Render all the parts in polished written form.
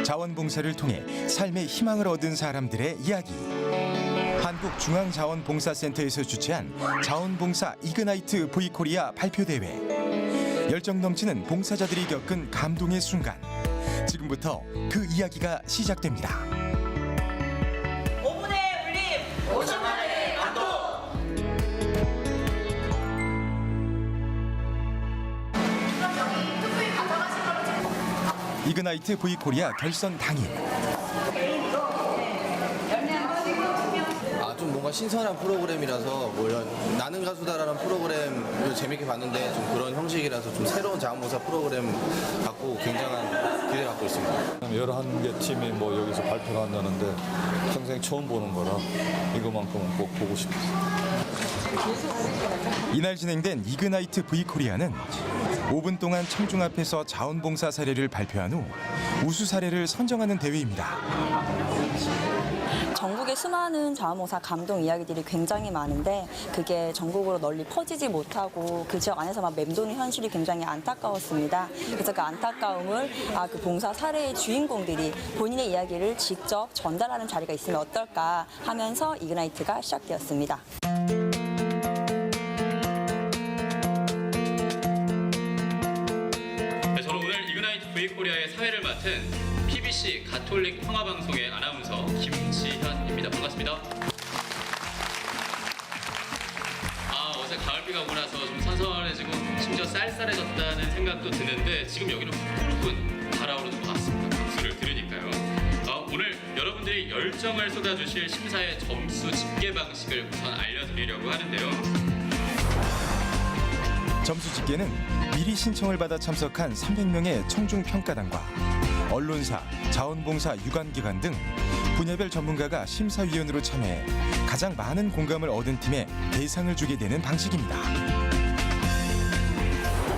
자원봉사를 통해 삶의 희망을 얻은 사람들의 이야기. 한국중앙자원봉사센터에서 주최한 자원봉사 이그나이트 V코리아 발표대회. 열정 넘치는 봉사자들이 겪은 감동의 순간. 지금부터 그 이야기가 시작됩니다. 5분의 울림, 5초만의 감동. 이그나이트 V코리아 결선 당일. 좀 뭔가 신선한 프로그램이라서 뭐 이런 나는 가수다라는 프로그램을 재밌게 봤는데 좀 그런 형식이라서 좀 새로운 자원봉사 프로그램 갖고 굉장한 기대 갖고 있습니다. 11개 팀이 뭐 여기서 발표가 한다는데 평생 처음 보는 거라 이거만큼은 꼭 보고 싶습니다. 이날 진행된 이그나이트 V코리아는 5분 동안 청중 앞에서 자원봉사 사례를 발표한 후 우수 사례를 선정하는 대회입니다. 전국의 수많은 자원봉사 감동 이야기들이 굉장히 많은데 그게 전국으로 널리 퍼지지 못하고 그 지역 안에서만 맴도는 현실이 굉장히 안타까웠습니다. 그래서 그 안타까움을 그 봉사 사례의 주인공들이 본인의 이야기를 직접 전달하는 자리가 있으면 어떨까 하면서 이그나이트가 시작되었습니다. 저는 오늘 이그나이트 V코리아의 사회를 맡은 PBC 가톨릭 평화방송의 아나운서 김지현입니다. 반갑습니다. 어제 가을비가 오고 나서 좀 선선해지고 심지어 쌀쌀해졌다는 생각도 드는데 지금 여기는 푸른 달아오르는 것 같습니다. 박수를 들으니까요. 오늘 여러분들이 열정을 쏟아주실 심사의 점수 집계 방식을 우선 알려드리려고 하는데요. 점수 집계는 미리 신청을 받아 참석한 300명의 청중평가단과 언론사, 자원봉사 유관기관 등 분야별 전문가가 심사위원으로 참여해 가장 많은 공감을 얻은 팀에 대상을 주게 되는 방식입니다.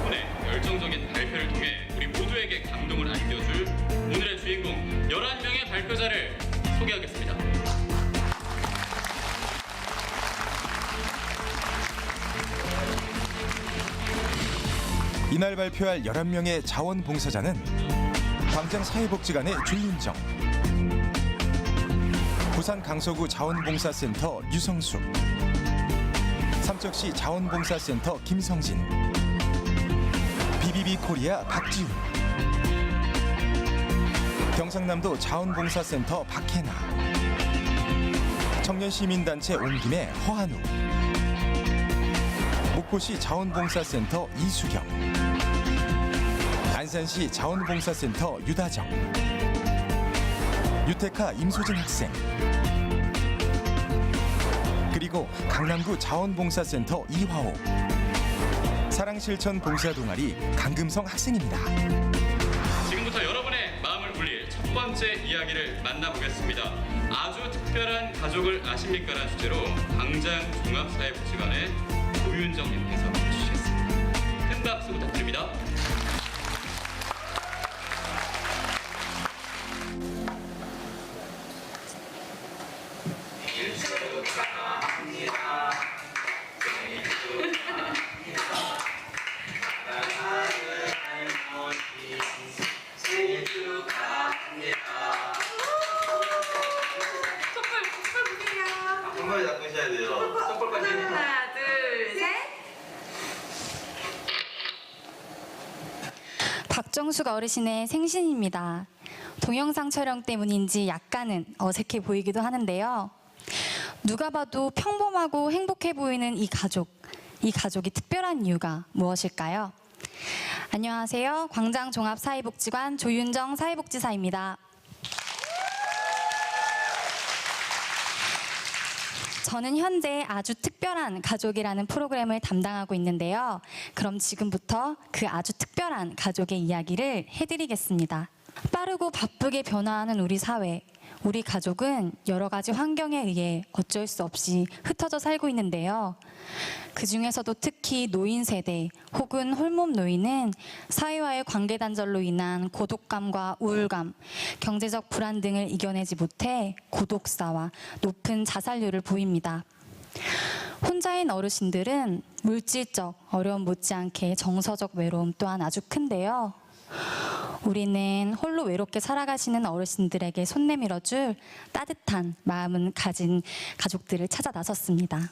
오늘 열정적인 발표를 통해 우리 모두에게 감동을 안겨줄 오늘의 주인공 11명의 발표자를 소개하겠습니다. 이날 발표할 11명의 자원봉사자는 광장사회복지관의 조윤정, 부산 강서구 자원봉사센터 유성숙, 삼척시 자원봉사센터 김성진, BBB코리아 박지훈, 경상남도 자원봉사센터 박혜나, 청년시민단체 옹김의 허한우, 목포시 자원봉사센터 이수경, 안산시 자원봉사센터 유다정, 유테카 임소진 학생, 그리고 강남구 자원봉사센터 이화호, 사랑실천 봉사동아리 강금성 학생입니다. 지금부터 여러분의 마음을 울릴 첫 번째 이야기를 만나보겠습니다. 아주 특별한 가족을 아십니까? 라는 주제로 광장 종합사회복지관의 조윤정님께서 해주시겠습니다. 큰 박수 부탁드립니다. 생일 축하합니다. 촛불 보세요. 한 번에 잡으셔야 돼요. 촛불까지. 하나, 둘, 셋. 박정숙 어르신의 생신입니다. 동영상 촬영 때문인지 약간은 어색해 보이기도 하는데요. 누가 봐도 평범하고 행복해 보이는 이 가족이 특별한 이유가 무엇일까요? 안녕하세요. 광장종합사회복지관 조윤정 사회복지사입니다. 저는 현재 아주 특별한 가족이라는 프로그램을 담당하고 있는데요. 그럼 지금부터 그 아주 특별한 가족의 이야기를 해드리겠습니다. 빠르고 바쁘게 변화하는 우리 사회, 우리 가족은 여러 가지 환경에 의해 어쩔 수 없이 흩어져 살고 있는데요. 그 중에서도 특히 노인 세대 혹은 홀몸 노인은 사회와의 관계 단절로 인한 고독감과 우울감, 경제적 불안 등을 이겨내지 못해 고독사와 높은 자살률을 보입니다. 혼자인 어르신들은 물질적 어려움 못지않게 정서적 외로움 또한 아주 큰데요. 우리는 홀로 외롭게 살아가시는 어르신들에게 손 내밀어줄 따뜻한 마음을 가진 가족들을 찾아 나섰습니다.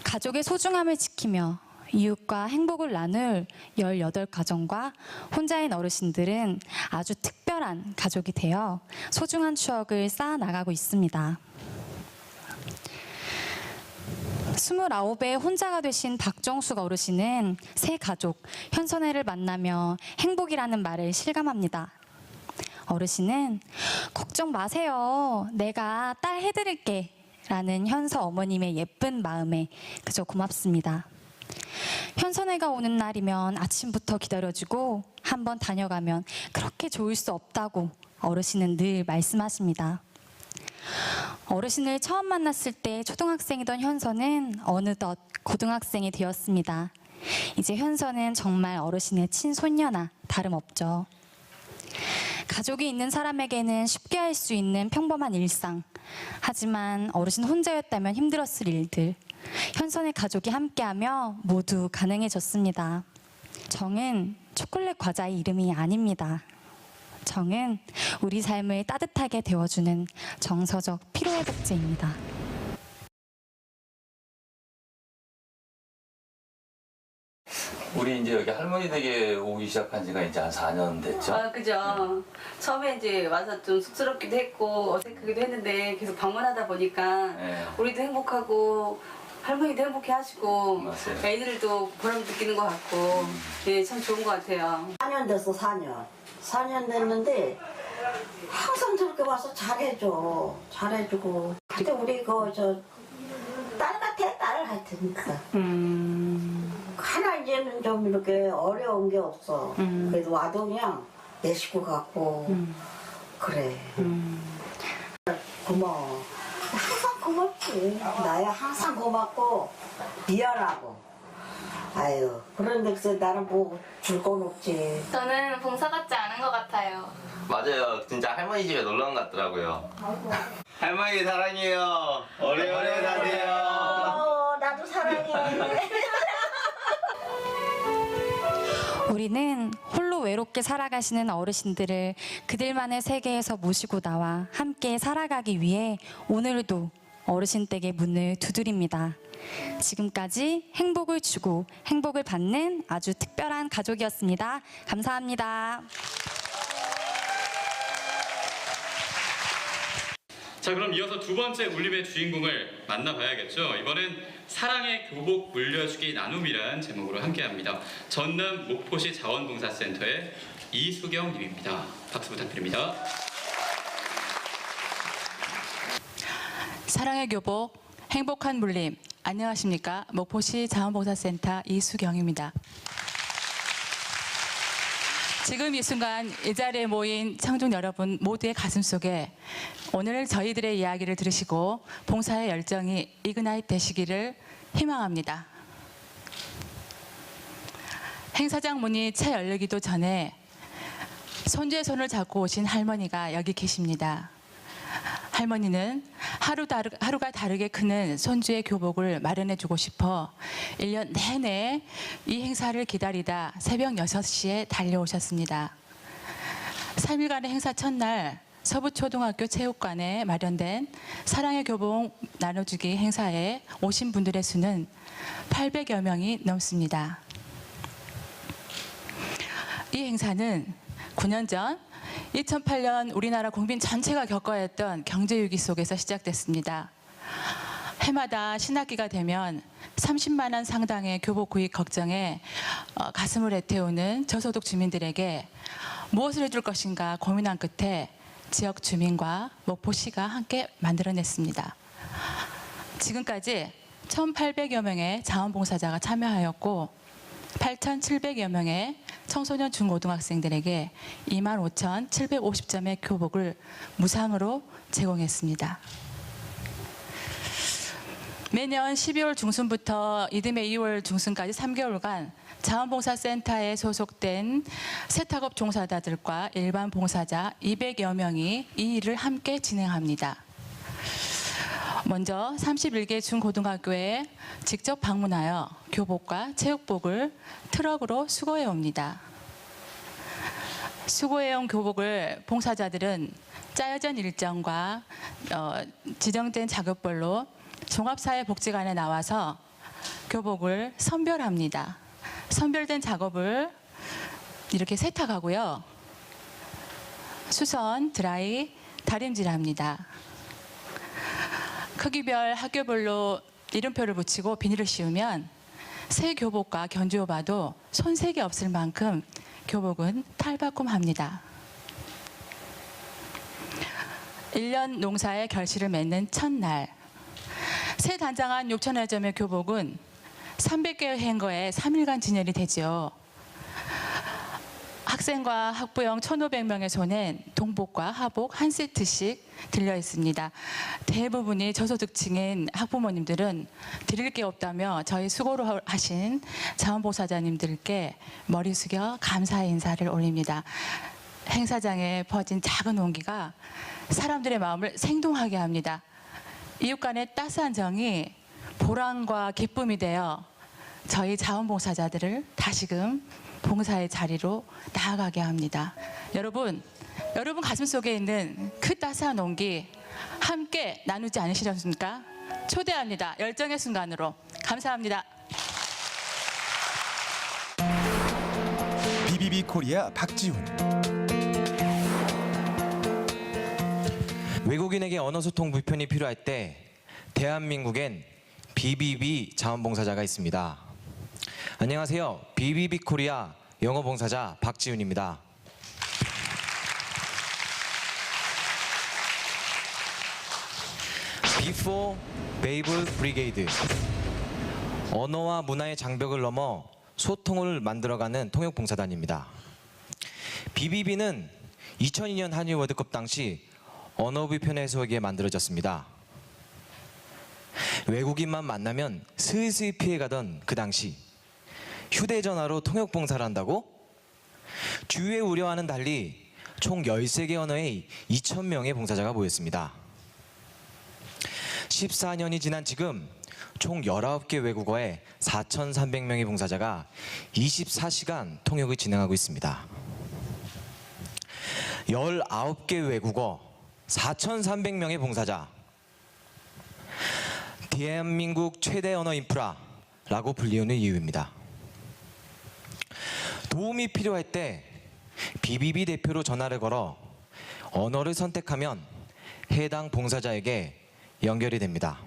가족의 소중함을 지키며 이웃과 행복을 나눌 18가정과 혼자인 어르신들은 아주 특별한 가족이 되어 소중한 추억을 쌓아 나가고 있습니다. 29의 혼자가 되신 박정숙 어르신은 새 가족 현선애를 만나며 행복이라는 말을 실감합니다. 어르신은 걱정 마세요. 내가 딸 해드릴게 라는 현서 어머님의 예쁜 마음에 그저 고맙습니다. 현선애가 오는 날이면 아침부터 기다려주고 한번 다녀가면 그렇게 좋을 수 없다고 어르신은 늘 말씀하십니다. 어르신을 처음 만났을 때 초등학생이던 현서는 어느덧 고등학생이 되었습니다. 이제 현서는 정말 어르신의 친손녀나 다름없죠. 가족이 있는 사람에게는 쉽게 할 수 있는 평범한 일상. 하지만 어르신 혼자였다면 힘들었을 일들. 현선의 가족이 함께하며 모두 가능해졌습니다. 정은 초콜릿 과자의 이름이 아닙니다. 정은 우리 삶을 따뜻하게 데워주는 정서적 피로회복제입니다. 우리 이제 여기 할머니 댁에 오기 시작한 지가 이제 한 4년 됐죠? 아, 그죠. 처음에 이제 와서 좀 쑥스럽기도 했고 어색하기도 했는데 계속 방문하다 보니까 네. 우리도 행복하고 할머니도 행복해 하시고 맞아요. 애들도 보람 느끼는 것 같고 예, 참 좋은 것 같아요. 4년 됐어, 4년. 4년 됐는데 항상 저렇게 와서 잘해줘. 잘해주고. 근데 우리 딸 같아, 딸 하여튼. 하나 이제는 좀 이렇게 어려운 게 없어. 그래도 와도 그냥 내 식구 같고 그래. 고마워. 항상 고맙지. 나야 항상 고맙고 미안하고. 아유, 그런데 글쎄 나는 뭐 줄 건 없지. 저는 봉사 같지 않은 것 같아요. 맞아요. 진짜 할머니 집에 놀러 온 것 같더라고요. 할머니 사랑해요. 오래오래 사세요. 나도 사랑해. 우리는 홀로 외롭게 살아가시는 어르신들을 그들만의 세계에서 모시고 나와 함께 살아가기 위해 오늘도 어르신 댁의 문을 두드립니다. 지금까지 행복을 주고 행복을 받는 아주 특별한 가족이었습니다. 감사합니다. 자, 그럼 이어서 두 번째 울림의 주인공을 만나봐야겠죠. 이번엔 사랑의 교복 물려주기 나눔이란 제목으로 함께합니다. 전남 목포시 자원봉사센터의 이수경 님입니다. 박수 부탁드립니다. 사랑의 교복, 행복한 물림. 안녕하십니까? 목포시 자원봉사센터 이수경입니다. 지금 이 순간 이 자리에 모인 청중 여러분 모두의 가슴속에 오늘 저희들의 이야기를 들으시고 봉사의 열정이 이그나이트 되시기를 희망합니다. 행사장 문이 채 열리기도 전에 손주의 손을 잡고 오신 할머니가 여기 계십니다. 할머니는 하루가 다르게 크는 손주의 교복을 마련해주고 싶어 1년 내내 이 행사를 기다리다 새벽 6시에 달려오셨습니다. 3일간의 행사 첫날 서부초등학교 체육관에 마련된 사랑의 교복 나눠주기 행사에 오신 분들의 수는 800여 명이 넘습니다. 이 행사는 9년 전 2008년 우리나라 국민 전체가 겪어야 했던 경제위기 속에서 시작됐습니다. 해마다 신학기가 되면 30만 원 상당의 교복 구입 걱정에 가슴을 애태우는 저소득 주민들에게 무엇을 해줄 것인가 고민한 끝에 지역 주민과 목포시가 함께 만들어냈습니다. 지금까지 1,800여 명의 자원봉사자가 참여하였고 8,700여 명의 청소년 중고등학생들에게 25,750점의 교복을 무상으로 제공했습니다. 매년 12월 중순부터 이듬해 2월 중순까지 3개월간 자원봉사센터에 소속된 세탁업 종사자들과 일반 봉사자 200여 명이 이 일을 함께 진행합니다. 먼저 31개 중고등학교에 직접 방문하여 교복과 체육복을 트럭으로 수거해 옵니다. 수고해온 교복을 봉사자들은 짜여진 일정과 지정된 작업별로 종합사회복지관에 나와서 교복을 선별합니다. 선별된 작업을 이렇게 세탁하고요. 수선, 드라이, 다림질합니다. 크기별, 학교별로 이름표를 붙이고 비닐을 씌우면 새 교복과 견주어봐도 손색이 없을 만큼 교복은 탈바꿈합니다. 1년 농사의 결실을 맺는 첫날, 새 단장한 6천여 점의 교복은 300개의 행거에 3일간 진열이 되죠. 학생과 학부형 1,500명의 손엔 동복과 하복 한 세트씩 들려 있습니다. 대부분이 저소득층인 학부모님들은 드릴 게 없다며 저희 수고를 하신 자원봉사자님들께 머리 숙여 감사의 인사를 올립니다. 행사장에 퍼진 작은 온기가 사람들의 마음을 생동하게 합니다. 이웃 간의 따스한 정이 보람과 기쁨이 되어 저희 자원봉사자들을 다시금 봉사의 자리로 나아가게 합니다. 여러분 가슴속에 있는 그 따스한 온기 함께 나누지 않으시렵니까? 초대합니다. 열정의 순간으로. 감사합니다. BBB 코리아 박지훈. 외국인에게 언어 소통 불편이 필요할 때 대한민국엔 BBB 자원봉사자가 있습니다. 안녕하세요. BBB 코리아 영어 봉사자 박지훈입니다. Before Babel Brigade. 언어와 문화의 장벽을 넘어 소통을 만들어가는 통역봉사단입니다. BBB는 2002년 한일 월드컵 당시 언어 불편 해소하기 위해 만들어졌습니다. 외국인만 만나면 슬슬 피해가던 그 당시 휴대전화로 통역봉사를 한다고? 주위의 우려와는 달리 총 13개 언어의 2,000명의 봉사자가 모였습니다. 14년이 지난 지금 총 19개 외국어의 4,300명의 봉사자가 24시간 통역을 진행하고 있습니다. 19개 외국어, 4,300명의 봉사자. 대한민국 최대 언어 인프라라고 불리우는 이유입니다. 도움이 필요할 때 BBB 대표로 전화를 걸어 언어를 선택하면 해당 봉사자에게 연결이 됩니다.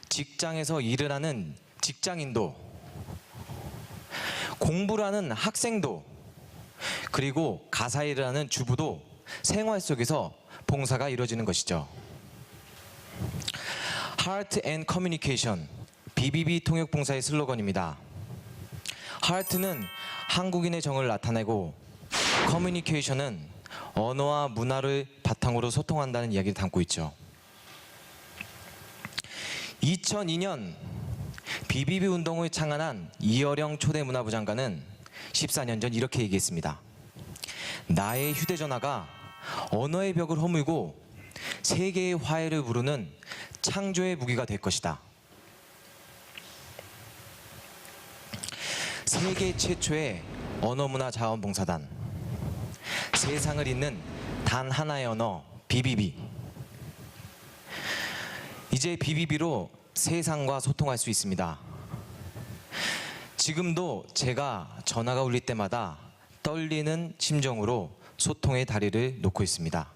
직장에서 일을 하는 직장인도, 공부를 하는 학생도, 그리고 가사 일을 하는 주부도 생활 속에서 봉사가 이루어지는 것이죠. Heart and Communication, BBB 통역봉사의 슬로건입니다. Heart는 한국인의 정을 나타내고 Communication은 언어와 문화를 바탕으로 소통한다는 이야기를 담고 있죠. 2002년 BBB 운동을 창안한 이어령 초대 문화부 장관은 14년 전 이렇게 얘기했습니다. 나의 휴대전화가 언어의 벽을 허물고 세계의 화해를 부르는 창조의 무기가 될 것이다. 세계 최초의 언어문화 자원봉사단, 세상을 잇는 단 하나의 언어 BBB. 이제 BBB로 세상과 소통할 수 있습니다. 지금도 제가 전화가 울릴 때마다 떨리는 심정으로 소통의 다리를 놓고 있습니다.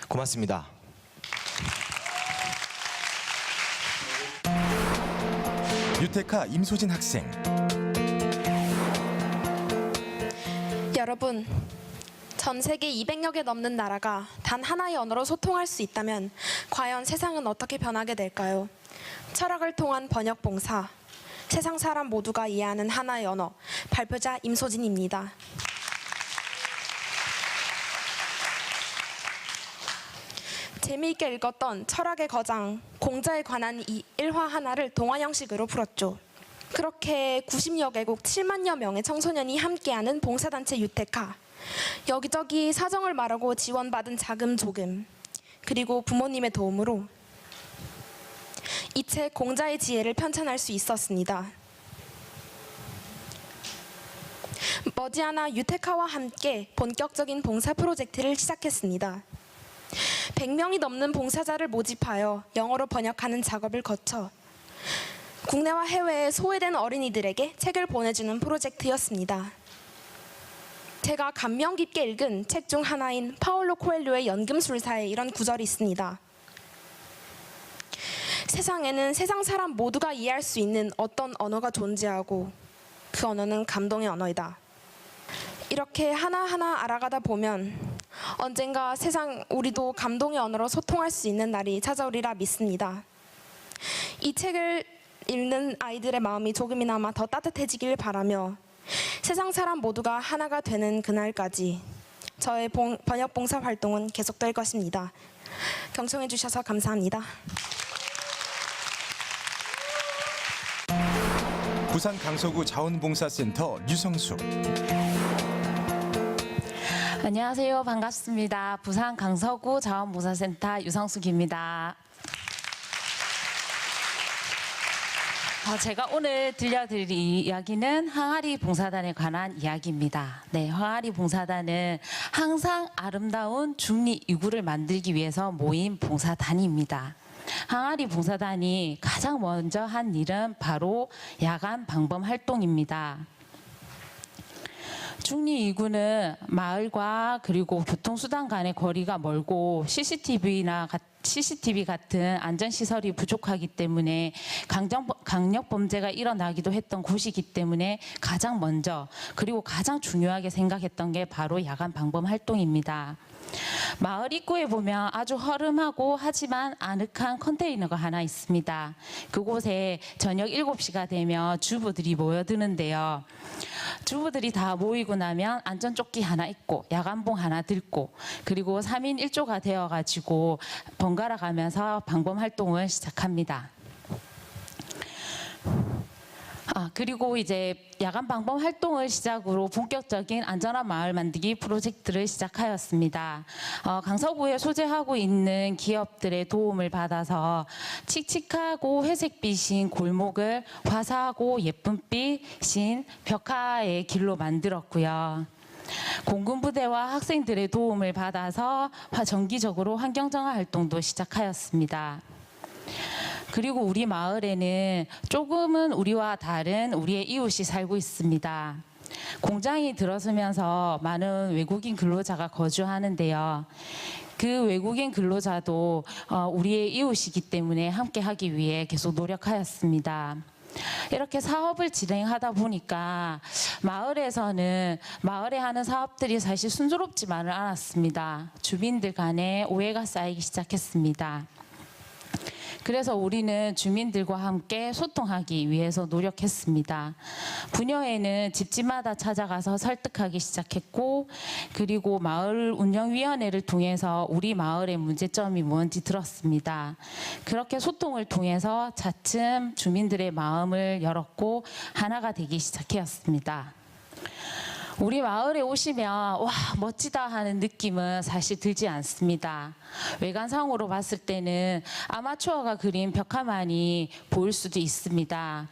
고맙습니다. 유테카 임소진 학생. 여러분, 전 세계 200여 개 넘는 나라가 단 하나의 언어로 소통할 수 있다면 과연 세상은 어떻게 변하게 될까요? 철학을 통한 번역 봉사, 세상 사람 모두가 이해하는 하나의 언어, 발표자 임소진입니다. 재미있게 읽었던 철학의 거장, 공자에 관한 이 일화 하나를 동화 형식으로 풀었죠. 그렇게 90여 개국 7만여 명의 청소년이 함께하는 봉사단체 유테카. 여기저기 사정을 말하고 지원받은 자금 조금, 그리고 부모님의 도움으로 이 책 공자의 지혜를 편찬할 수 있었습니다. 머지않아 유테카와 함께 본격적인 봉사 프로젝트를 시작했습니다. 100명이 넘는 봉사자를 모집하여 영어로 번역하는 작업을 거쳐 국내와 해외에 소외된 어린이들에게 책을 보내주는 프로젝트였습니다. 제가 감명 깊게 읽은 책 중 하나인 파울로 코엘료의 연금술사에 이런 구절이 있습니다. 세상에는 세상 사람 모두가 이해할 수 있는 어떤 언어가 존재하고 그 언어는 감동의 언어이다. 이렇게 하나하나 알아가다 보면 언젠가 우리도 감동의 언어로 소통할 수 있는 날이 찾아오리라 믿습니다. 이 책을 읽는 아이들의 마음이 조금이나마 더 따뜻해지길 바라며 세상 사람 모두가 하나가 되는 그날까지 저의 번역 봉사 활동은 계속될 것입니다. 경청해 주셔서 감사합니다. 부산 강서구 자원봉사센터 유성숙. 안녕하세요. 반갑습니다. 부산 강서구 자원봉사센터 유성숙입니다. 제가 오늘 들려드릴 이야기는 항아리 봉사단에 관한 이야기입니다. 네, 항아리 봉사단은 항상 아름다운 중리 이구를 만들기 위해서 모인 봉사단입니다. 항아리 봉사단이 가장 먼저 한 일은 바로 야간 방범 활동입니다. 중리 2구는 마을과 그리고 교통수단 간의 거리가 멀고 CCTV 같은 안전시설이 부족하기 때문에 강력범죄가 일어나기도 했던 곳이기 때문에 가장 먼저 그리고 가장 중요하게 생각했던 게 바로 야간 방범 활동입니다. 마을 입구에 보면 아주 허름하고 하지만 아늑한 컨테이너가 하나 있습니다. 그곳에 저녁 7시가 되면 주부들이 모여드는데요. 주부들이 다 모이고 나면 안전조끼 하나 입고 야간봉 하나 들고 그리고 3인 1조가 되어가지고 번갈아 가면서 방범 활동을 시작합니다. 그리고 이제 야간 방범 활동을 시작으로 본격적인 안전한 마을 만들기 프로젝트를 시작하였습니다. 강서구에 소재하고 있는 기업들의 도움을 받아서 칙칙하고 회색빛인 골목을 화사하고 예쁜빛인 벽화의 길로 만들었고요. 공군부대와 학생들의 도움을 받아서 정기적으로 환경정화 활동도 시작하였습니다. 그리고 우리 마을에는 조금은 우리와 다른 우리의 이웃이 살고 있습니다. 공장이 들어서면서 많은 외국인 근로자가 거주하는데요. 그 외국인 근로자도 우리의 이웃이기 때문에 함께 하기 위해 계속 노력하였습니다. 이렇게 사업을 진행하다 보니까 마을에서는 마을에 하는 사업들이 사실 순조롭지만은 않았습니다. 주민들 간에 오해가 쌓이기 시작했습니다. 그래서 우리는 주민들과 함께 소통하기 위해서 노력했습니다. 부녀회는 집집마다 찾아가서 설득하기 시작했고 그리고 마을 운영위원회를 통해서 우리 마을의 문제점이 뭔지 들었습니다. 그렇게 소통을 통해서 차츰 주민들의 마음을 열었고 하나가 되기 시작했습니다. 우리 마을에 오시면 와 멋지다 하는 느낌은 사실 들지 않습니다. 외관상으로 봤을 때는 아마추어가 그린 벽화만이 보일 수도 있습니다.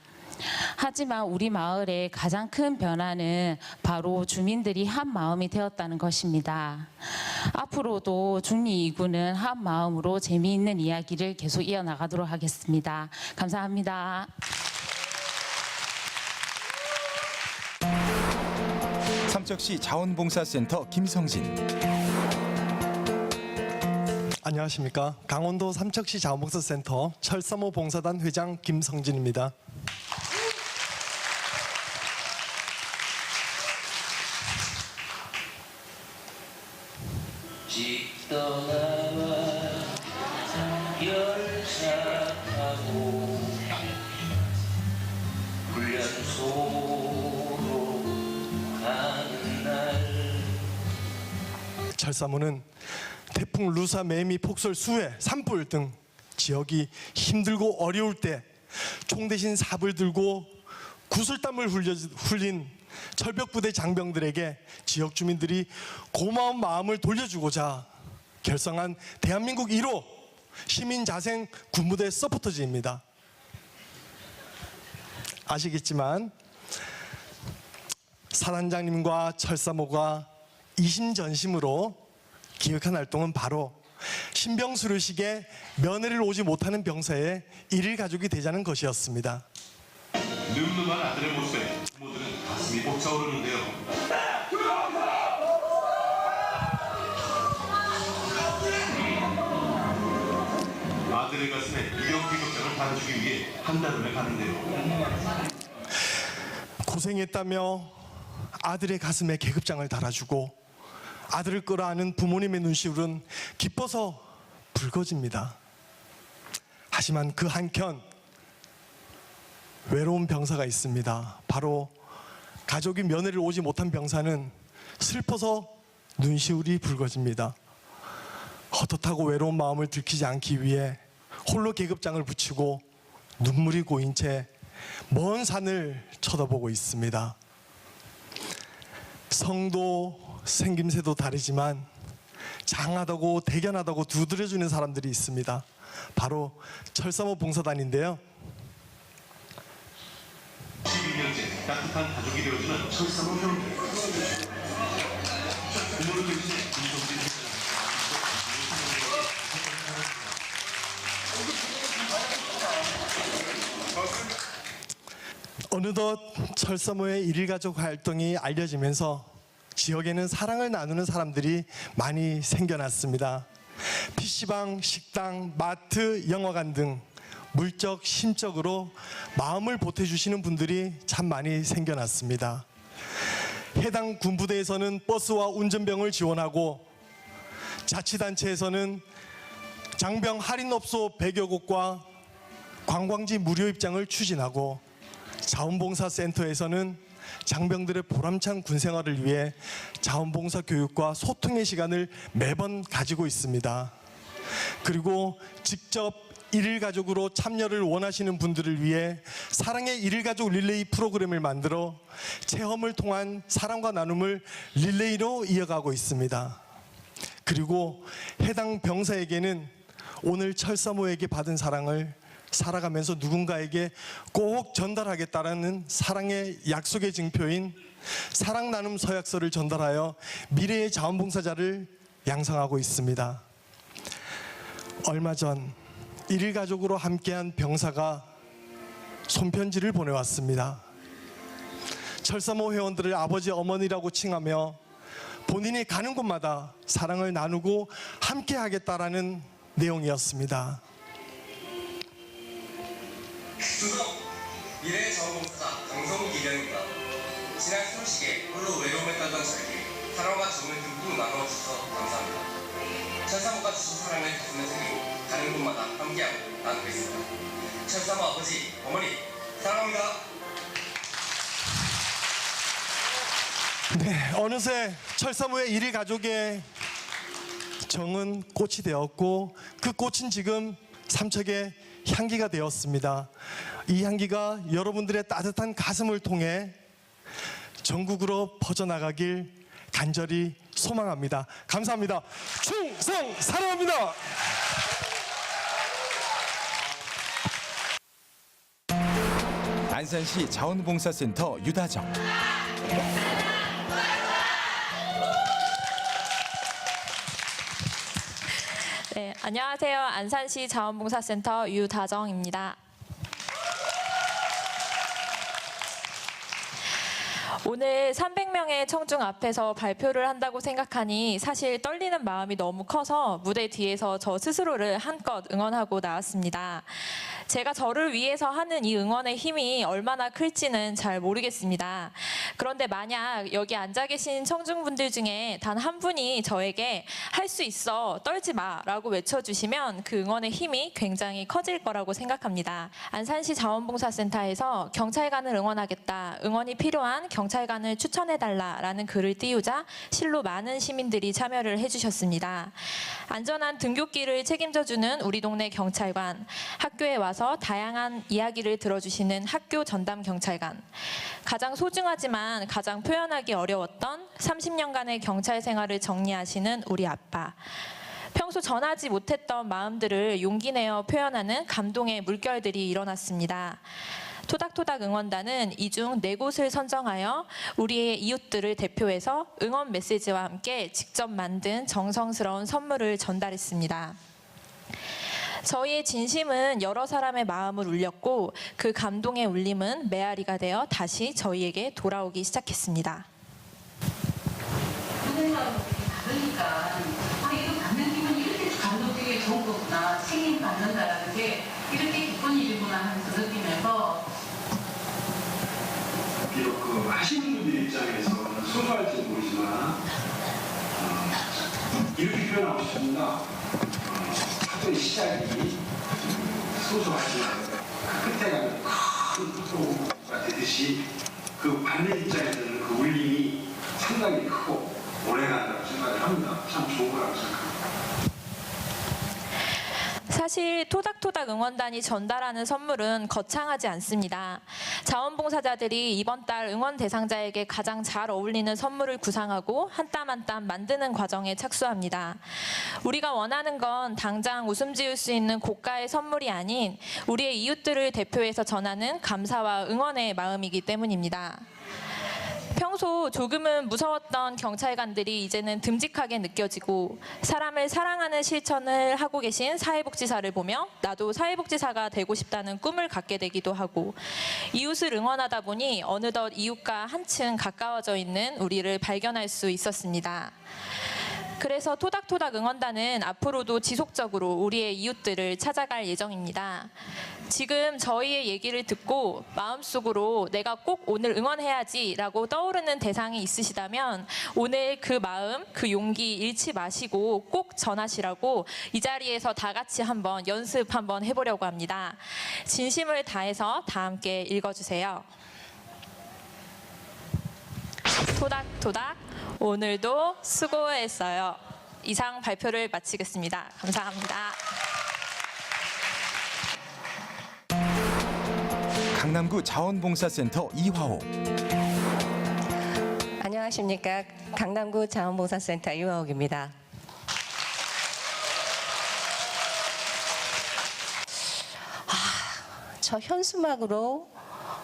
하지만 우리 마을의 가장 큰 변화는 바로 주민들이 한 마음이 되었다는 것입니다. 앞으로도 중리 2구는 한 마음으로 재미있는 이야기를 계속 이어나가도록 하겠습니다. 감사합니다. 삼척시 자원봉사센터 김성진. 안녕하십니까. 강원도 삼척시 자원봉사센터 철사모 봉사단 회장 김성진입니다. 집 떠나와 열차 타고 훈련소로 가는 날 철사모는 태풍 루사, 매미, 폭설, 수해, 산불 등 지역이 힘들고 어려울 때 총 대신 삽을 들고 구슬땀을 흘린 철벽부대 장병들에게 지역 주민들이 고마운 마음을 돌려주고자 결성한 대한민국 1호 시민자생 군부대 서포터즈입니다. 아시겠지만 사단장님과 철사모가 이심전심으로 기획한 활동은 바로 신병수료식에 면회를 오지 못하는 병사의 일일 가족이 되자는 것이었습니다. 늠름한 아들의 모습에 부모들은 가슴이 벅차오르는데요. 아들의 가슴에 이병 계급장을 달아주기 위해 한달원에 가는데요. 고생했다며 아들의 가슴에 계급장을 달아주고 아들을 끌어안은 부모님의 눈시울은 기뻐서 붉어집니다. 하지만 그 한켠 외로운 병사가 있습니다. 바로 가족이 면회를 오지 못한 병사는 슬퍼서 눈시울이 붉어집니다. 헛헛하고 외로운 마음을 들키지 않기 위해 홀로 계급장을 붙이고 눈물이 고인 채 먼 산을 쳐다보고 있습니다. 성도 생김새도 다르지만 장하다고 대견하다고 두드려주는 사람들이 있습니다. 바로 철사모 봉사단인데요. 12년째 따뜻한 가족이 되어주는 철사모 형들. 부모를 대신해 김성진 어느덧 철사모의 일일가족 활동이 알려지면서 지역에는 사랑을 나누는 사람들이 많이 생겨났습니다. PC방, 식당, 마트, 영화관 등 물적, 심적으로 마음을 보태주시는 분들이 참 많이 생겨났습니다. 해당 군부대에서는 버스와 운전병을 지원하고 자치단체에서는 장병 할인업소 100여 곳과 관광지 무료 입장을 추진하고 자원봉사센터에서는 장병들의 보람찬 군생활을 위해 자원봉사 교육과 소통의 시간을 매번 가지고 있습니다. 그리고 직접 일일가족으로 참여를 원하시는 분들을 위해 사랑의 일일가족 릴레이 프로그램을 만들어 체험을 통한 사랑과 나눔을 릴레이로 이어가고 있습니다. 그리고 해당 병사에게는 오늘 철사모에게 받은 사랑을 살아가면서 누군가에게 꼭 전달하겠다라는 사랑의 약속의 증표인 사랑 나눔 서약서를 전달하여 미래의 자원봉사자를 양성하고 있습니다. 얼마 전 일일가족으로 함께한 병사가 손편지를 보내왔습니다. 철사모 회원들을 아버지 어머니라고 칭하며 본인이 가는 곳마다 사랑을 나누고 함께하겠다라는 내용이었습니다. 주석 미래의 자원봉사자 강성우 기령입니다. 지난 솔직에 홀로 외로움에 떨던 저에게 사랑과 정을 듬뿍 나눠주셔서 감사합니다. 철사모가 주신 사랑을 가슴에 새기고 가는 곳마다 함께하고 나누겠습니다. 철사모 아버지, 어머니 사랑합니다. 네, 어느새 철사모의 일일 가족의 정은 꽃이 되었고 그 꽃은 지금 삼척의 향기가 되었습니다. 이 향기가 여러분들의 따뜻한 가슴을 통해 전국으로 퍼져나가길 간절히 소망합니다. 감사합니다. 충성 사랑합니다. 안산시 자원봉사센터 유다정. 네, 안녕하세요. 안산시 자원봉사센터 유다정입니다. 오늘 300명의 청중 앞에서 발표를 한다고 생각하니 사실 떨리는 마음이 너무 커서 무대 뒤에서 저 스스로를 한껏 응원하고 나왔습니다. 제가 저를 위해서 하는 이 응원의 힘이 얼마나 클지는 잘 모르겠습니다. 그런데 만약 여기 앉아 계신 청중분들 중에 단 한 분이 저에게 할 수 있어, 떨지 마 라고 외쳐주시면 그 응원의 힘이 굉장히 커질 거라고 생각합니다. 안산시 자원봉사센터에서 경찰관을 응원하겠다, 응원이 필요한 경찰관을 추천해달라 라는 글을 띄우자 실로 많은 시민들이 참여를 해주셨습니다. 안전한 등굣길을 책임져주는 우리 동네 경찰관, 학교에 와서 다양한 이야기를 들어주시는 학교 전담 경찰관, 가장 소중하지만 가장 표현하기 어려웠던 30년간의 경찰 생활을 정리하시는 우리 아빠, 평소 전하지 못했던 마음들을 용기 내어 표현하는 감동의 물결들이 일어났습니다. 토닥토닥 응원단은 이 중 4곳을 선정하여 우리의 이웃들을 대표해서 응원 메시지와 함께 직접 만든 정성스러운 선물을 전달했습니다. 저희의 진심은 여러 사람의 마음을 울렸고 그 감동의 울림은 메아리가 되어 다시 저희에게 돌아오기 시작했습니다. 선생님하고 다르니까 이거 받는 기분이 이렇게 감동되게 좋은 거구나, 책임 받는다라는 게 이렇게 기쁜 일이구나 하면서 느끼면서 비록 그 하시는 분들 입장에서는 소소할지 모르지만 이렇게 표현하고 싶습니다. 하루의 시작이 소소하지만 그 끝에 가면 큰 파도가 되듯이 그 받는 입장에서는 그 울림이 상당히 크고 오래간다고 생각을 합니다. 참 좋은 거라고 생각합니다. 사실 토닥토닥 응원단이 전달하는 선물은 거창하지 않습니다. 자원봉사자들이 이번 달 응원 대상자에게 가장 잘 어울리는 선물을 구상하고 한 땀 한 땀 만드는 과정에 착수합니다. 우리가 원하는 건 당장 웃음 지을 수 있는 고가의 선물이 아닌 우리의 이웃들을 대표해서 전하는 감사와 응원의 마음이기 때문입니다. 평소 조금은 무서웠던 경찰관들이 이제는 듬직하게 느껴지고 사람을 사랑하는 실천을 하고 계신 사회복지사를 보며 나도 사회복지사가 되고 싶다는 꿈을 갖게 되기도 하고 이웃을 응원하다 보니 어느덧 이웃과 한층 가까워져 있는 우리를 발견할 수 있었습니다. 그래서 토닥토닥 응원단은 앞으로도 지속적으로 우리의 이웃들을 찾아갈 예정입니다. 지금 저희의 얘기를 듣고 마음속으로 내가 꼭 오늘 응원해야지 라고 떠오르는 대상이 있으시다면 오늘 그 마음, 그 용기 잃지 마시고 꼭 전하시라고 이 자리에서 다 같이 한번 연습 한번 해보려고 합니다. 진심을 다해서 다 함께 읽어주세요. 토닥토닥 오늘도 수고했어요. 이상 발표를 마치겠습니다. 감사합니다. 강남구 자원봉사센터 이화호. 안녕하십니까. 강남구 자원봉사센터 이화옥입니다. 저 현수막으로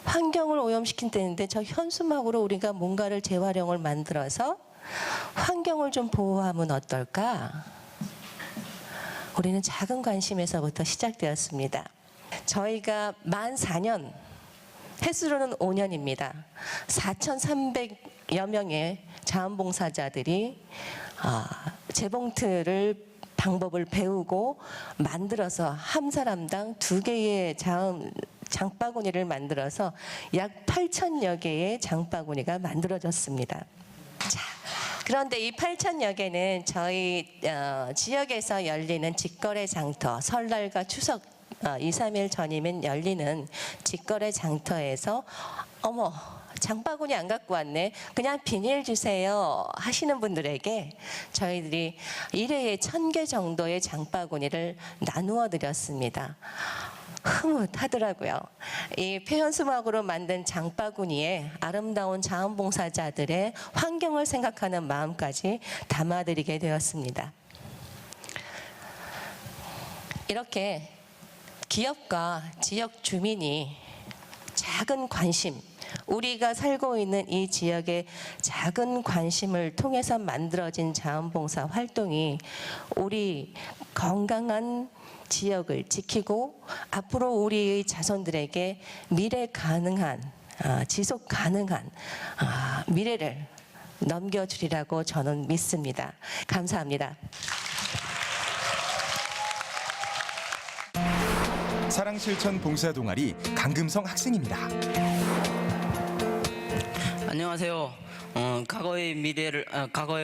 환경을 오염시킨다는데 저 현수막으로 우리가 뭔가를 재활용을 만들어서 환경을 좀 보호하면 어떨까? 우리는 작은 관심에서부터 시작되었습니다. 저희가 만 4년, 횟수로는 5년입니다. 4,300여 명의 자원봉사자들이 재봉틀을 방법을 배우고 만들어서 한 사람당 2개의 장바구니를 만들어서 약 8,000여 개의 장바구니가 만들어졌습니다. 자, 그런데 이 8,000여 개는 저희 지역에서 열리는 직거래 장터, 설날과 추석 2, 3일 전이면 열리는 직거래 장터에서 어머 장바구니 안 갖고 왔네, 그냥 비닐 주세요 하시는 분들에게 저희들이 1회에 1,000개 정도의 장바구니를 나누어 드렸습니다. 흐뭇하더라고요. 이 폐현수막으로 만든 장바구니에 아름다운 자원봉사자들의 환경을 생각하는 마음까지 담아드리게 되었습니다. 이렇게 기업과 지역 주민이 작은 관심, 우리가 살고 있는 이 지역의 작은 관심을 통해서 만들어진 자원봉사 활동이 우리 건강한 지역을 지키고 앞으로 우리의 자손들에게 미래 가능한, 지속 가능한 미래를 넘겨주리라고 저는 믿습니다. 감사합니다. 사랑실천 봉사동아리 강금성 학생입니다. 안녕하세요. 과거의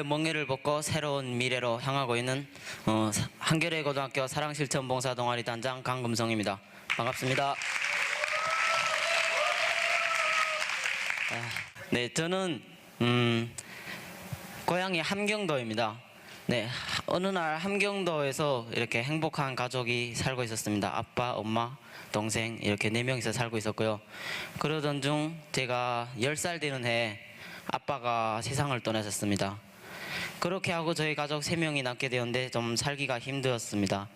멍해를 벗고 새로운 미래로 향하고 있는 한겨레 고등학교 사랑실천 봉사동아리 단장 강금성입니다. 반갑습니다. 네, 저는 고향이 함경도입니다. 네, 어느 날 함경도에서 이렇게 행복한 가족이 살고 있었습니다. 아빠, 엄마, 동생 이렇게 4명이서 살고 있었고요. 그러던 중 제가 10살 되는 해에 아빠가 세상을 떠나셨습니다. 그렇게 하고 저희 가족 3명이 남게 되었는데 좀 살기가 힘들었습니다.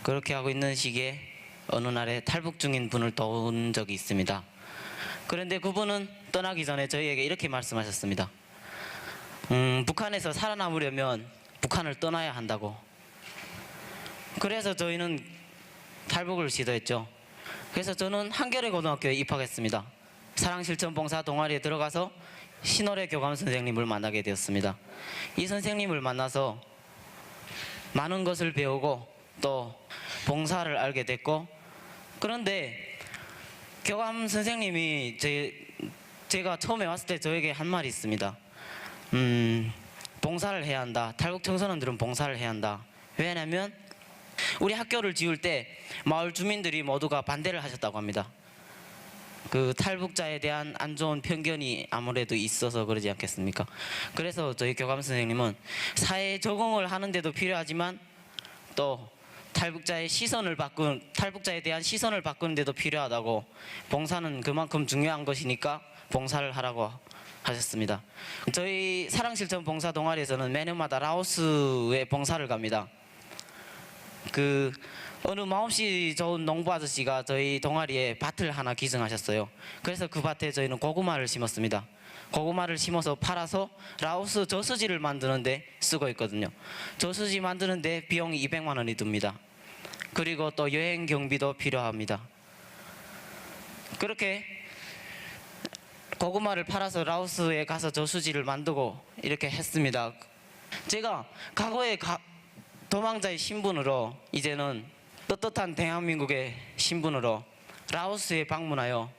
그렇게 하고 있는 시기에 어느 날에 탈북 중인 분을 도운 적이 있습니다. 그런데 그분은 떠나기 전에 저희에게 이렇게 말씀하셨습니다. 북한에서 살아남으려면 북한을 떠나야 한다고. 그래서 저희는 탈북을 시도했죠. 그래서 저는 한겨레 고등학교에 입학했습니다. 사랑실천봉사 동아리에 들어가서 신월의 교감 선생님을 만나게 되었습니다. 이 선생님을 만나서 많은 것을 배우고 또 봉사를 알게 됐고, 그런데 교감 선생님이 제가 처음에 왔을 때 저에게 한 말이 있습니다. 봉사를 해야 한다. 탈북 청소년들은 봉사를 해야 한다. 왜냐하면 우리 학교를 지을 때 마을 주민들이 모두가 반대를 하셨다고 합니다. 그 탈북자에 대한 안 좋은 편견이 아무래도 있어서 그러지 않겠습니까? 그래서 저희 교감 선생님은 사회에 적응을 하는 데도 필요하지만 또 탈북자에 대한 시선을 바꾸는 데도 필요하다고, 봉사는 그만큼 중요한 것이니까 봉사를 하라고 하셨습니다. 저희 사랑실천 봉사 동아리에서는 매년마다 라오스에 봉사를 갑니다. 어느 마음씨 좋은 농부 아저씨가 저희 동아리에 밭을 하나 기증하셨어요. 그래서 그 밭에 저희는 고구마를 심었습니다. 고구마를 심어서 팔아서 라오스 저수지를 만드는데 쓰고 있거든요. 저수지 만드는데 비용이 200만 원이 듭니다. 그리고 또 여행 경비도 필요합니다. 그렇게 고구마를 팔아서 라오스에 가서 저수지를 만들고 이렇게 했습니다. 제가 과거에 도망자의 신분으로 이제는 떳떳한 대한민국의 신분으로 라오스에 방문하여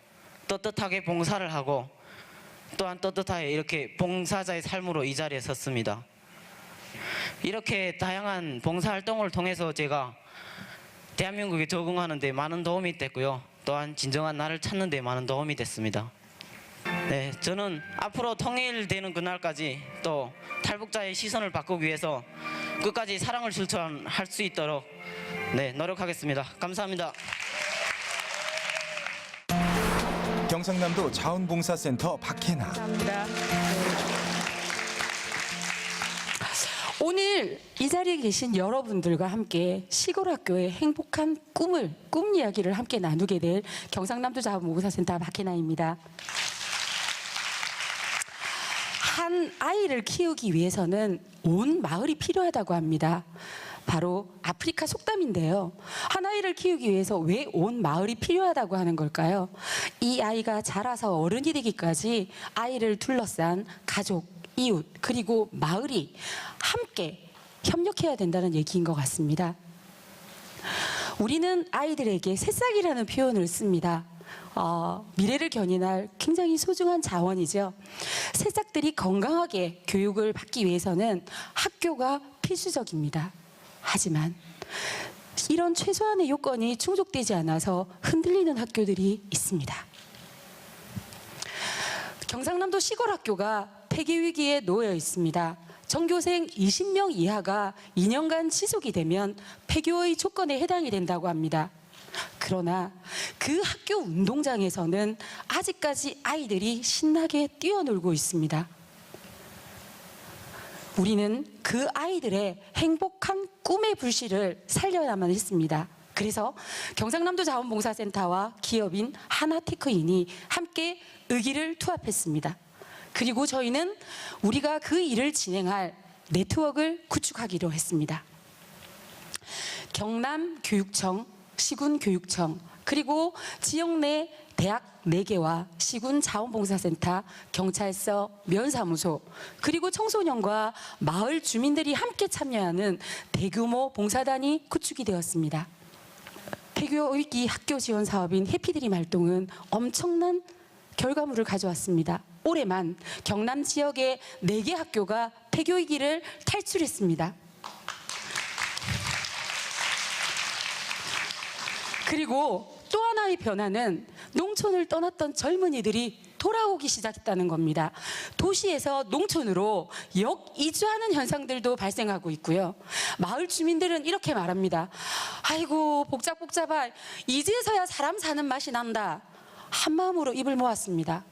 떳떳하게 봉사를 하고 또한 떳떳하게 이렇게 봉사자의 삶으로 이 자리에 섰습니다. 이렇게 다양한 봉사활동을 통해서 제가 대한민국에 적응하는 데 많은 도움이 됐고요. 또한 진정한 나를 찾는 데 많은 도움이 됐습니다. 네, 저는 앞으로 통일되는 그날까지 또 탈북자의 시선을 바꾸기 위해서 끝까지 사랑을 실천할 수 있도록 노력하겠습니다. 감사합니다. 경상남도 자원봉사센터 박혜나. 감사합니다. 오늘 이 자리에 계신 여러분들과 함께 시골학교의 행복한 꿈 이야기를 함께 나누게 될 경상남도 자원봉사센터 박혜나입니다. 한 아이를 키우기 위해서는 온 마을이 필요하다고 합니다. 바로 아프리카 속담인데요. 한 아이를 키우기 위해서 왜 온 마을이 필요하다고 하는 걸까요? 이 아이가 자라서 어른이 되기까지 아이를 둘러싼 가족, 이웃, 그리고 마을이 함께 협력해야 된다는 얘기인 것 같습니다. 우리는 아이들에게 새싹이라는 표현을 씁니다. 미래를 견인할 굉장히 소중한 자원이죠. 새싹들이 건강하게 교육을 받기 위해서는 학교가 필수적입니다. 하지만 이런 최소한의 요건이 충족되지 않아서 흔들리는 학교들이 있습니다. 경상남도 시골학교가 폐기 위기에 놓여 있습니다. 전교생 20명 이하가 2년간 지속이 되면 폐교의 조건에 해당이 된다고 합니다. 그러나 그 학교 운동장에서는 아직까지 아이들이 신나게 뛰어놀고 있습니다. 우리는 그 아이들의 행복한 꿈의 불씨를 살려야만 했습니다. 그래서 경상남도 자원봉사센터와 기업인 하나테크인이 함께 의기를 투합했습니다. 그리고 저희는 우리가 그 일을 진행할 네트워크를 구축하기로 했습니다. 경남교육청, 시군교육청, 그리고 지역 내 대학 4개와 시군 자원봉사센터, 경찰서, 면사무소, 그리고 청소년과 마을 주민들이 함께 참여하는 대규모 봉사단이 구축이 되었습니다. 폐교위기 학교 지원 사업인 해피드림 활동은 엄청난 결과물을 가져왔습니다. 올해만 경남 지역의 4개 학교가 폐교위기를 탈출했습니다. 그리고 또 하나의 변화는 농촌을 떠났던 젊은이들이 돌아오기 시작했다는 겁니다. 도시에서 농촌으로 역이주하는 현상들도 발생하고 있고요. 마을 주민들은 이렇게 말합니다. 아이고 복잡복잡하, 이제서야 사람 사는 맛이 난다. 한마음으로 입을 모았습니다.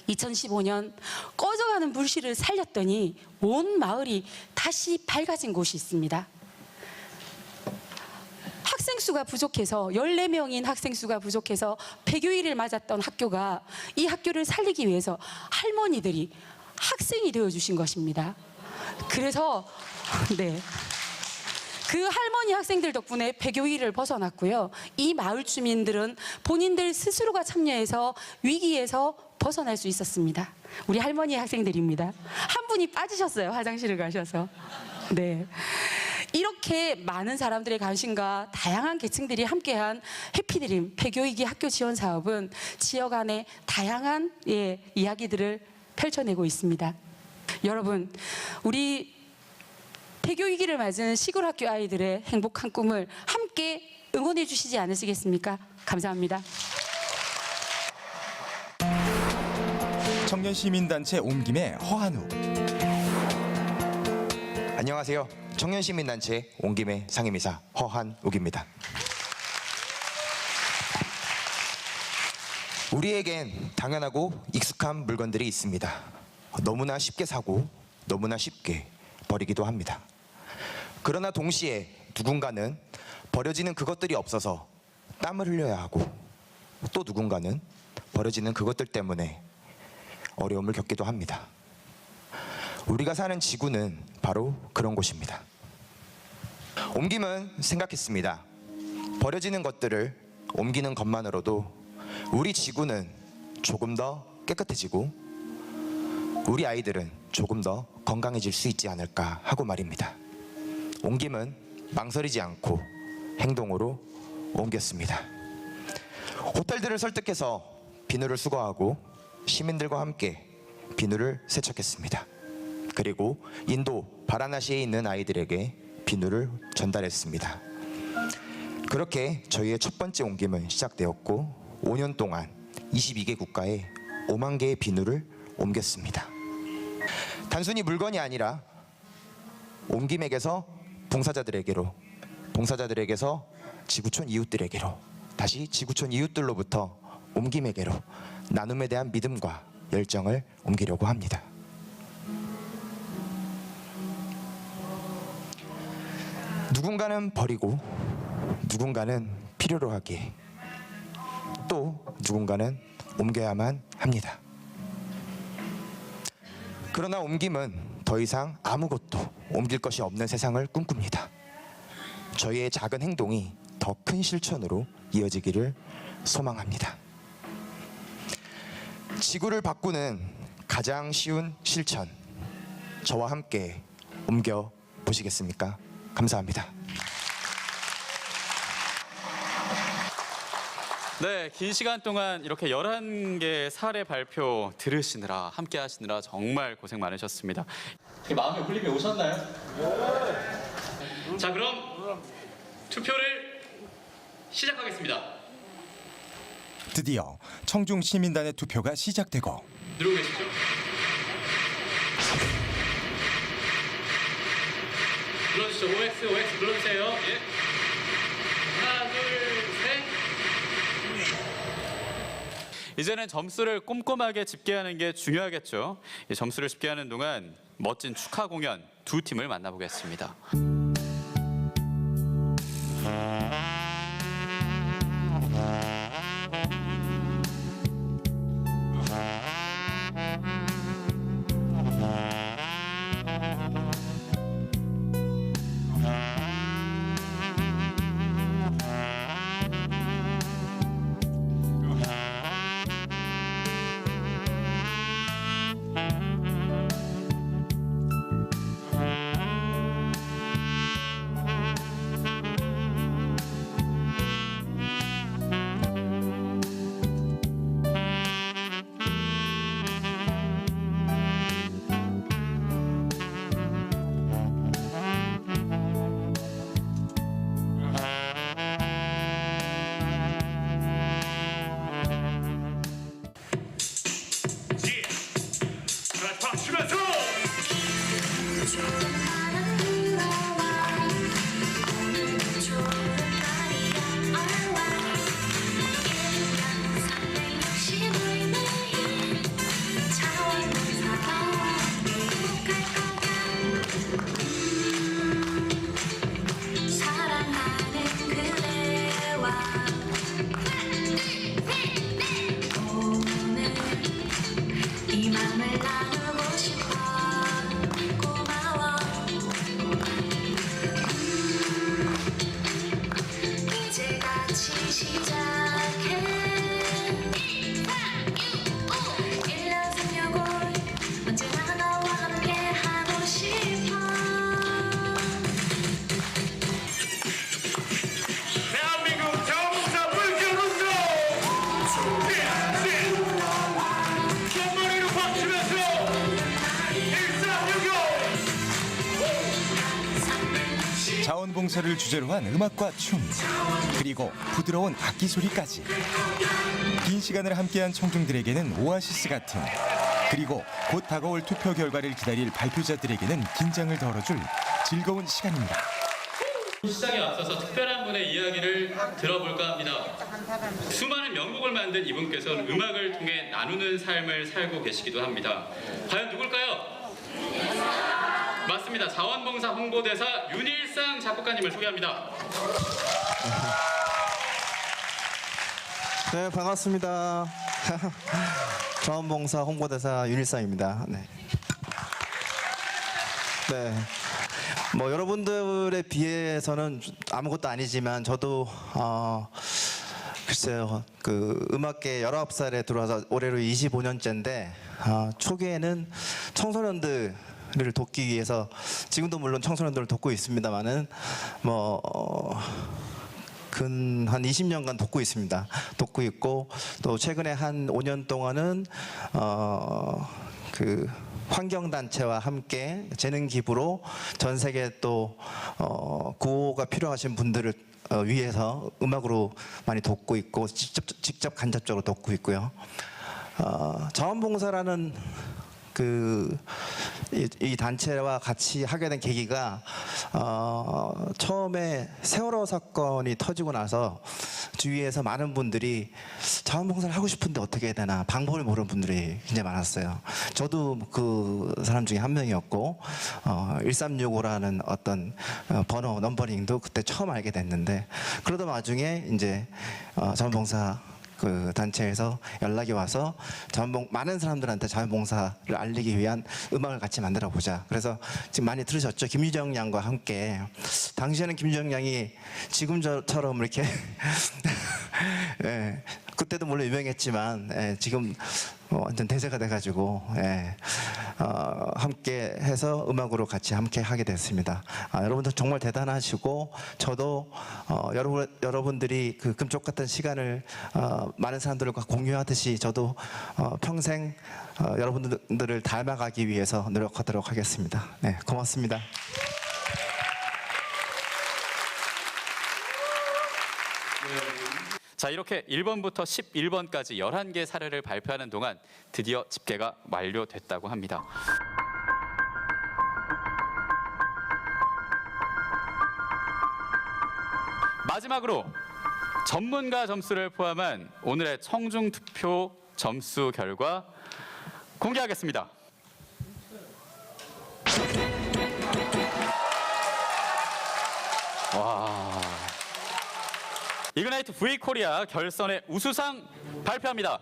2015년 꺼져가는 불씨를 살렸더니 온 마을이 다시 밝아진 곳이 있습니다. 학생 수가 부족해서 14명인 학생 수가 부족해서 폐교일을 맞았던 학교가 이 학교를 살리기 위해서 할머니들이 학생이 되어 주신 것입니다. 그래서 네. 그 할머니 학생들 덕분에 폐교일을 벗어났고요. 이 마을 주민들은 본인들 스스로가 참여해서 위기에서 벗어날 수 있었습니다. 우리 할머니 학생들입니다. 한 분이 빠지셨어요. 화장실을 가셔서. 네. 이렇게 많은 사람들의 관심과 다양한 계층들이 함께한 해피드림 폐교위기 학교 지원 사업은 지역 안에 다양한 이야기들을 펼쳐내고 있습니다. 여러분, 우리 폐교위기를 맞은 시골 학교 아이들의 행복한 꿈을 함께 응원해 주시지 않으시겠습니까? 감사합니다. 청년시민단체 옴김의 허한우. 안녕하세요. 청년시민단체 옴김의 상임이사 허한욱입니다. 우리에겐 당연하고 익숙한 물건들이 있습니다. 너무나 쉽게 사고 너무나 쉽게 버리기도 합니다. 그러나 동시에 누군가는 버려지는 그것들이 없어서 땀을 흘려야 하고 또 누군가는 버려지는 그것들 때문에 어려움을 겪기도 합니다. 우리가 사는 지구는 바로 그런 곳입니다. 옮김은 생각했습니다. 버려지는 것들을 옮기는 것만으로도 우리 지구는 조금 더 깨끗해지고 우리 아이들은 조금 더 건강해질 수 있지 않을까 하고 말입니다. 옮김은 망설이지 않고 행동으로 옮겼습니다. 호텔들을 설득해서 비누를 수거하고 시민들과 함께 비누를 세척했습니다. 그리고 인도 바라나시에 있는 아이들에게 비누를 전달했습니다. 그렇게 저희의 첫 번째 옮김은 시작되었고 5년 동안 22개 국가에 5만 개의 비누를 옮겼습니다. 단순히 물건이 아니라 옮김에게서 봉사자들에게로, 봉사자들에게서 지구촌 이웃들에게로, 다시 지구촌 이웃들로부터 옮김에게로 나눔에 대한 믿음과 열정을 옮기려고 합니다. 누군가는 버리고 누군가는 필요로 하기에 또 누군가는 옮겨야만 합니다. 그러나 옮김은 더 이상 아무것도 옮길 것이 없는 세상을 꿈꿉니다. 저희의 작은 행동이 더 큰 실천으로 이어지기를 소망합니다. 지구를 바꾸는 가장 쉬운 실천, 저와 함께 옮겨 보시겠습니까? 감사합니다. 네, 긴 시간 동안 이렇게 11개 사례 발표 들으시느라, 함께 하시느라 정말 고생 많으셨습니다. 마음에 울림이 오셨나요? 네. 자, 그럼 투표를 시작하겠습니다. 드디어 청중시민단의 투표가 시작되고 누르고 계시죠? 눌러주시죠. OX 눌러주세요. 예. 하나, 둘, 셋. 이제는 점수를 꼼꼼하게 집계하는 게 중요하겠죠. 이 점수를 집계하는 동안 멋진 축하 공연 두 팀을 만나보겠습니다. 자원봉사를 주제로 한 음악과 춤, 그리고 부드러운 악기 소리까지. 긴 시간을 함께한 청중들에게는 오아시스 같은, 그리고 곧 다가올 투표 결과를 기다릴 발표자들에게는 긴장을 덜어줄 즐거운 시간입니다. 시작에 앞서서 특별한 분의 이야기를 들어볼까 합니다. 수많은 명곡을 만든 이분께서는 음악을 통해 나누는 삶을 살고 계시기도 합니다. 과연 누굴까요? 맞습니다. 자원봉사 홍보대사 윤일상 작곡가님을 소개합니다. 네, 반갑습니다. 자원봉사 홍보대사 윤일상입니다. 네. 뭐 여러분들에 비해서는 아무것도 아니지만 저도 글쎄요, 그 음악계 19살에 들어와서 올해로 25년째인데 초기에는 청소년들을 돕기 위해서, 지금도 물론 청소년들을 돕고 있습니다만은 한 20년간 돕고 있습니다. 돕고 있고, 또 최근에 한 5년 동안은 그 환경단체와 함께 재능 기부로 전 세계 또 구호가 필요하신 분들을 위해서 음악으로 많이 돕고 있고, 직접 간접적으로 돕고 있고요. 자원봉사라는 이 단체와 같이 하게 된 계기가 처음에 세월호 사건이 터지고 나서 주위에서 많은 분들이 자원봉사를 하고 싶은데 어떻게 해야 되나 방법을 모르는 분들이 굉장히 많았어요. 저도 그 사람 중에 한 명이었고 1365라는 어떤 번호 넘버링도 그때 처음 알게 됐는데, 그러다 나중에 이제 자원봉사 그 단체에서 연락이 와서 많은 사람들한테 자원봉사를 알리기 위한 음악을 같이 만들어 보자. 그래서 지금 많이 들으셨죠? 김유정 양과 함께. 당시에는 김유정 양이 지금처럼 이렇게 예, 그때도 물론 유명했지만 지금 완전 대세가 돼가지고 함께 해서 음악으로 같이 함께 하게 됐습니다. 여러분들 정말 대단하시고, 저도 여러분들이 그 금쪽 같은 시간을 많은 사람들과 공유하듯이 저도 평생 여러분들을 닮아가기 위해서 노력하도록 하겠습니다. 네, 고맙습니다. 자, 이렇게 1번부터 11번까지 11개 사례를 발표하는 동안 드디어 집계가 완료됐다고 합니다. 마지막으로 전문가 점수를 포함한 오늘의 청중 투표 점수 결과 공개하겠습니다. 와. 이그나이트 V 코리아 결선의 우수상 발표합니다.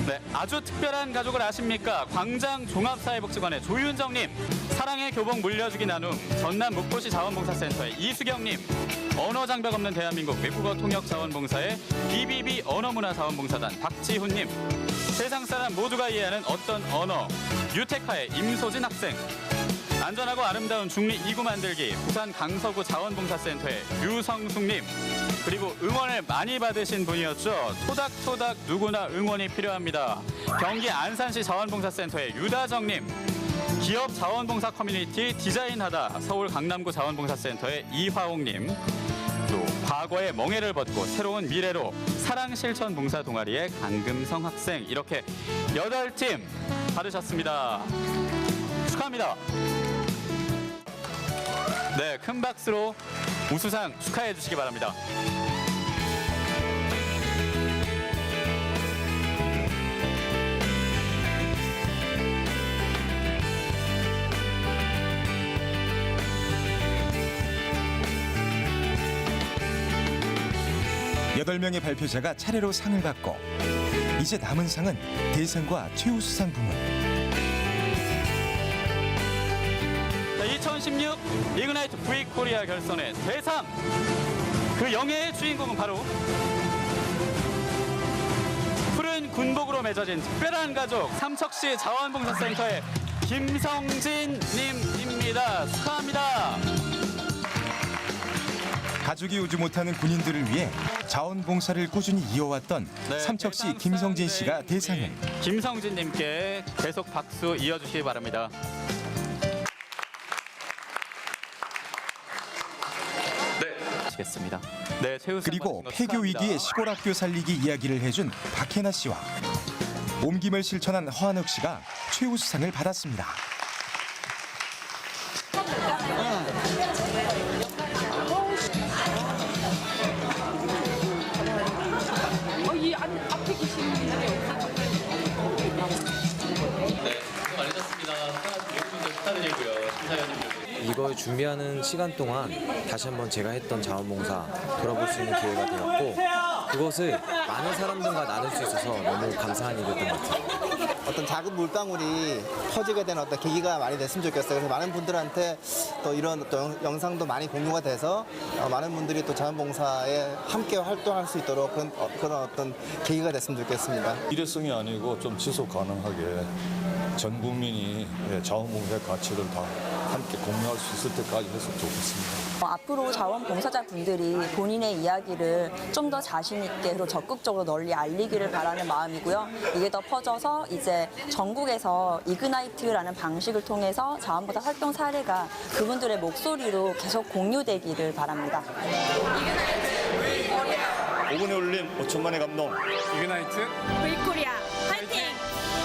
네, 아주 특별한 가족을 아십니까? 광장 종합사회복지관의 조윤정님, 사랑의 교복 물려주기 나눔 전남 묵고시 자원봉사센터의 이수경님, 언어 장벽 없는 대한민국 외국어 통역 자원봉사의 BBB 언어문화자원봉사단 박지훈님, 세상 사람 모두가 이해하는 어떤 언어 유테카의 임소진 학생, 안전하고 아름다운 중리 2구 만들기 부산 강서구 자원봉사센터의 류성숙님, 그리고 응원을 많이 받으신 분이었죠. 토닥토닥 누구나 응원이 필요합니다. 경기 안산시 자원봉사센터의 유다정님, 기업 자원봉사 커뮤니티 디자인하다 서울 강남구 자원봉사센터의 이화옥님, 또 과거의 멍해를 벗고 새로운 미래로 사랑실천 봉사 동아리의 강금성 학생, 이렇게 8팀 받으셨습니다. 축하합니다. 네, 큰 박수로 우수상 축하해 주시기 바랍니다. 여덟 명의 발표자가 차례로 상을 받고, 이제 남은 상은 대상과 최우수상 부문. 2016 이그나이트 V 코리아 결선의 대상, 그 영예의 주인공은 바로 푸른 군복으로 맺어진 특별한 가족 삼척시 자원봉사센터의 김성진 님입니다. 축하합니다. 가족이 오지 못하는 군인들을 위해 자원봉사를 꾸준히 이어왔던 삼척시 김성진 씨가 대상을. 김성진 님께 계속 박수 이어주시기 바랍니다. 모시겠습니다. 네, 최우수 그리고 폐교 위기의 시골 학교 살리기 이야기를 해준 박혜나 씨와 옮김을 실천한 허한욱 씨가 최우수상을 받았습니다. 이 앞에 계시는 분들이 네, 수고 많으셨습니다. 여러분들 축하드리고요. 심사위원님들. 이걸 준비하는 시간 동안 다시 한번 제가 했던 자원봉사 돌아볼 수 있는 기회가 되었고 그것을 많은 사람들과 나눌 수 있어서 너무 감사한 일이었던 것 같아요. 어떤 작은 물방울이 퍼지게 되는 어떤 계기가 많이 됐으면 좋겠어요. 그래서 많은 분들한테 또 이런 또 영상도 많이 공유가 돼서 많은 분들이 또 자원봉사에 함께 활동할 수 있도록 그런 어떤 계기가 됐으면 좋겠습니다. 일회성이 아니고 좀 지속 가능하게 전 국민이 자원봉사의 가치를 다 함께 공유할 수 있을 때까지 했으면 좋겠습니다. 앞으로 자원봉사자분들이 본인의 이야기를 좀 더 자신 있게 그리고 적극적으로 널리 알리기를 바라는 마음이고요. 이게 더 퍼져서 이제 전국에서 이그나이트라는 방식을 통해서 자원봉사 활동 사례가 그분들의 목소리로 계속 공유되기를 바랍니다. 5분의 울림 5천만의 감동. 이그나이트 V코리아 화이팅!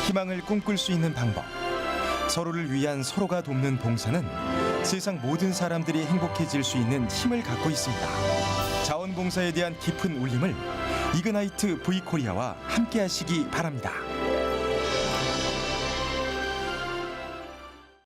희망을 꿈꿀 수 있는 방법. 서로를 위한 서로가 돕는 봉사는 세상 모든 사람들이 행복해질 수 있는 힘을 갖고 있습니다. 자원봉사에 대한 깊은 울림을 이그나이트 V코리아와 함께 하시기 바랍니다.